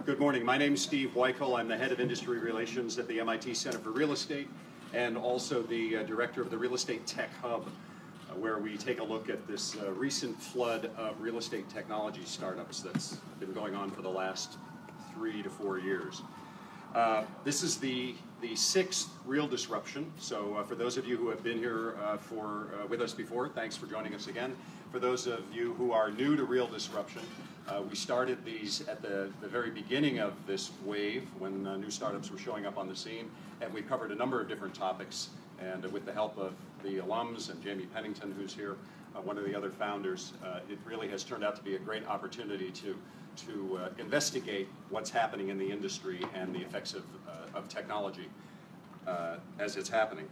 Good morning. My name is Steve Weichel. I'm the head of industry relations at the MIT Center for Real Estate and also the director of the Real Estate Tech Hub, where we take a look at this recent flood of real estate technology startups that's been going on for the last 3 to 4 years. This is the sixth real disruption. So for those of you who have been here with us before, thanks for joining us again. For those of you who are new to real disruption, we started these at the very beginning of this wave when new startups were showing up on the scene, and we covered a number of different topics. And with the help of the alums and Jamie Pennington, who's here, one of the other founders, it really has turned out to be a great opportunity to investigate what's happening in the industry and the effects of technology as it's happening.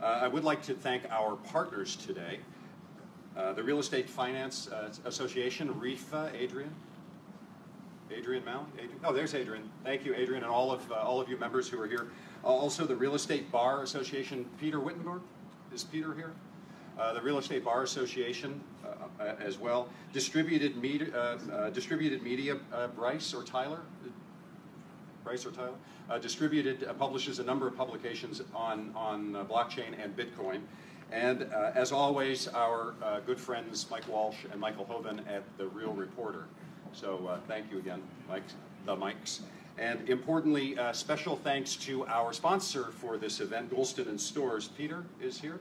I would like to thank our partners today. The Real Estate Finance Association, REFA, Adrian Mount? Oh, there's Adrian. Thank you, Adrian, and all of you members who are here. Also, the Real Estate Bar Association, Peter Wittendorf. Is Peter here? The Real Estate Bar Association as well. Distributed Media, Bryce or Tyler? Publishes a number of publications on blockchain and Bitcoin. And as always, our good friends Mike Walsh and Michael Hoban at The Real Reporter. So thank you again, the Mikes. And importantly, special thanks to our sponsor for this event, Goulston & Storrs. Peter is here.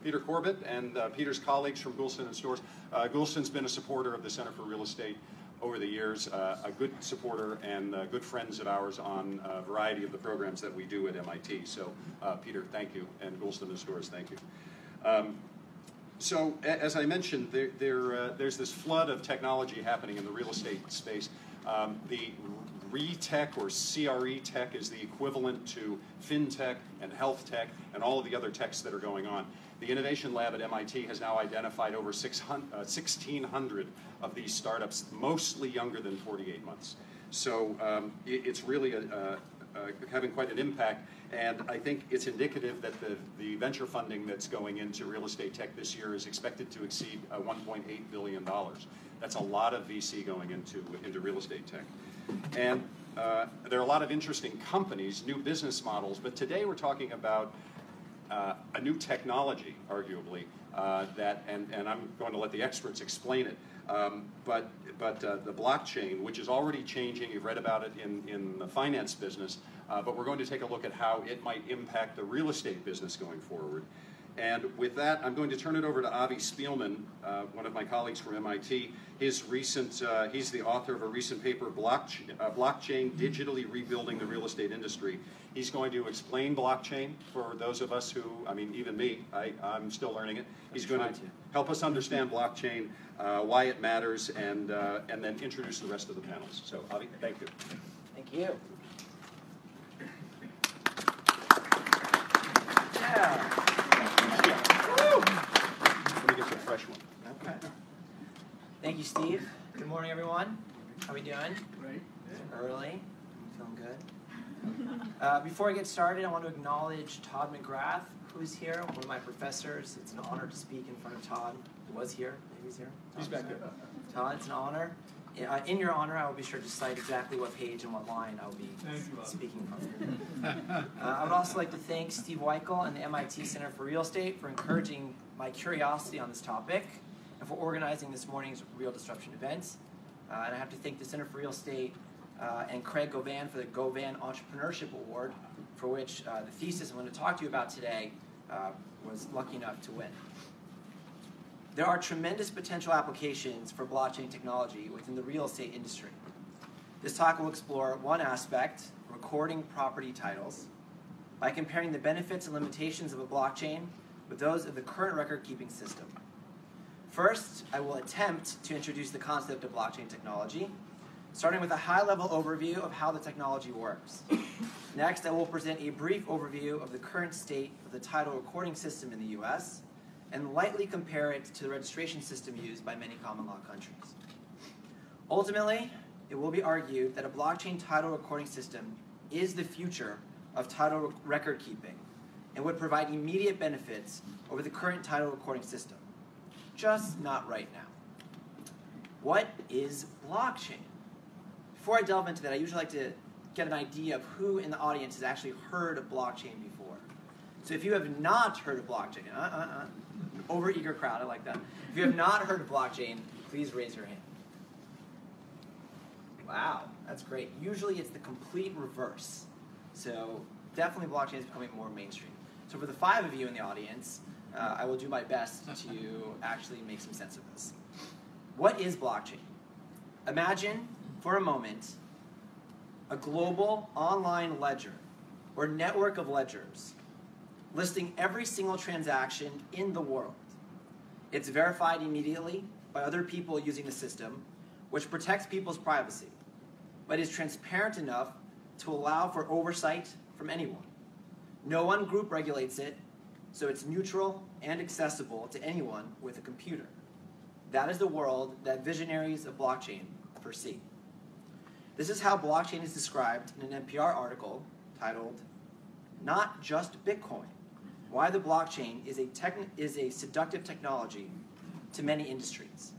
Peter Corbett and Peter's colleagues from Goulston & Storrs. Goulston's been a supporter of the Center for Real Estate over the years, a good supporter and good friends of ours on a variety of the programs that we do at MIT. So Peter, thank you, and Goulston & Storrs, thank you. So as I mentioned, there's this flood of technology happening in the real estate space. The RE-tech or CRE tech is the equivalent to FinTech and health tech and all of the other techs that are going on. The Innovation Lab at MIT has now identified over 1,600 of these startups, mostly younger than 48 months. So it's really having quite an impact, and I think it's indicative that the venture funding that's going into real estate tech this year is expected to exceed $1.8 billion. That's a lot of VC going into real estate tech. And there are a lot of interesting companies, new business models, but today we're talking about a new technology, arguably, and I'm going to let the experts explain it, but the blockchain, which is already changing, you've read about it in the finance business, but we're going to take a look at how it might impact the real estate business going forward. And with that, I'm going to turn it over to Avi Spielman, one of my colleagues from MIT. He's the author of a recent paper, Blockchain Digitally Rebuilding the Real Estate Industry. He's going to explain blockchain for those of us who, I mean, even me, I'm still learning it. He's going to help us understand blockchain, why it matters, and then introduce the rest of the panels. So, Avi, thank you. Thank you. Yeah. Let me get you a fresh one. Okay. Thank you, Steve. Good morning, everyone. How are we doing? Great. Early. Feeling good. Before I get started, I want to acknowledge Todd McGrath, who's here, one of my professors. It's an honor to speak in front of Todd, who was here. Maybe he's here. He's back there. Todd, it's an honor. In your honor, I will be sure to cite exactly what page and what line I will be speaking from. I would also like to thank Steve Weichel and the MIT Center for Real Estate for encouraging my curiosity on this topic and for organizing this morning's Real Disruption event. And I have to thank the Center for Real Estate and Craig Govan for the Govan Entrepreneurship Award, for which the thesis I'm going to talk to you about today was lucky enough to win. There are tremendous potential applications for blockchain technology within the real estate industry. This talk will explore one aspect, recording property titles, by comparing the benefits and limitations of a blockchain with those of the current record-keeping system. First, I will attempt to introduce the concept of blockchain technology, starting with a high-level overview of how the technology works. Next, I will present a brief overview of the current state of the title recording system in the US, and lightly compare it to the registration system used by many common law countries. Ultimately, it will be argued that a blockchain title recording system is the future of title record keeping and would provide immediate benefits over the current title recording system, just not right now. What is blockchain? before I delve into that, I usually like to get an idea of who in the audience has actually heard of blockchain before. So if you have not heard of blockchain, over-eager crowd, I like that. If you have not heard of blockchain, please raise your hand. Wow, that's great. Usually it's the complete reverse. So definitely blockchain is becoming more mainstream. So for the 5 of you in the audience, I will do my best to actually make some sense of this. What is blockchain? Imagine, for a moment, a global online ledger or network of ledgers listing every single transaction in the world. It's verified immediately by other people using the system, which protects people's privacy, but is transparent enough to allow for oversight from anyone. No one group regulates it, so it's neutral and accessible to anyone with a computer. That is the world that visionaries of blockchain foresee. This is how blockchain is described in an NPR article titled, "Not Just Bitcoin, Why the Blockchain is a Seductive Technology to Many Industries,"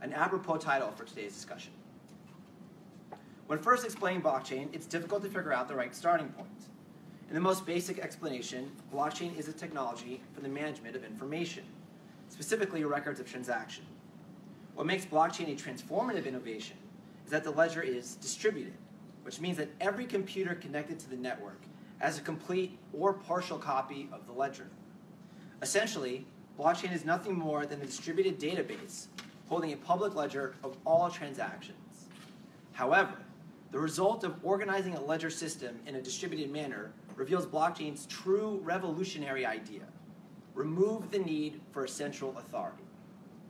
an apropos title for today's discussion. When first explaining blockchain, it's difficult to figure out the right starting point. In the most basic explanation, blockchain is a technology for the management of information, specifically records of transaction. What makes blockchain a transformative innovation is that the ledger is distributed, which means that every computer connected to the network has a complete or partial copy of the ledger. Essentially, blockchain is nothing more than a distributed database holding a public ledger of all transactions. However, the result of organizing a ledger system in a distributed manner reveals blockchain's true revolutionary idea: remove the need for a central authority.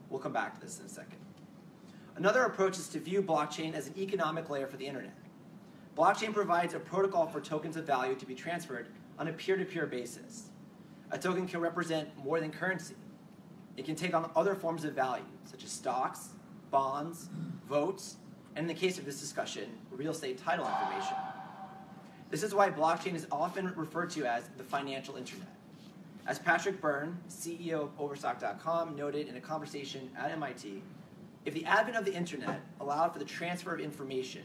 We'll come back to this in a second. Another approach is to view blockchain as an economic layer for the internet. Blockchain provides a protocol for tokens of value to be transferred on a peer-to-peer basis. A token can represent more than currency. It can take on other forms of value, such as stocks, bonds, votes, and in the case of this discussion, real estate title information. This is why blockchain is often referred to as the financial internet. As Patrick Byrne, CEO of Overstock.com, noted in a conversation at MIT, if the advent of the internet allowed for the transfer of information,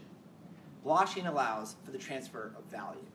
blockchain allows for the transfer of value.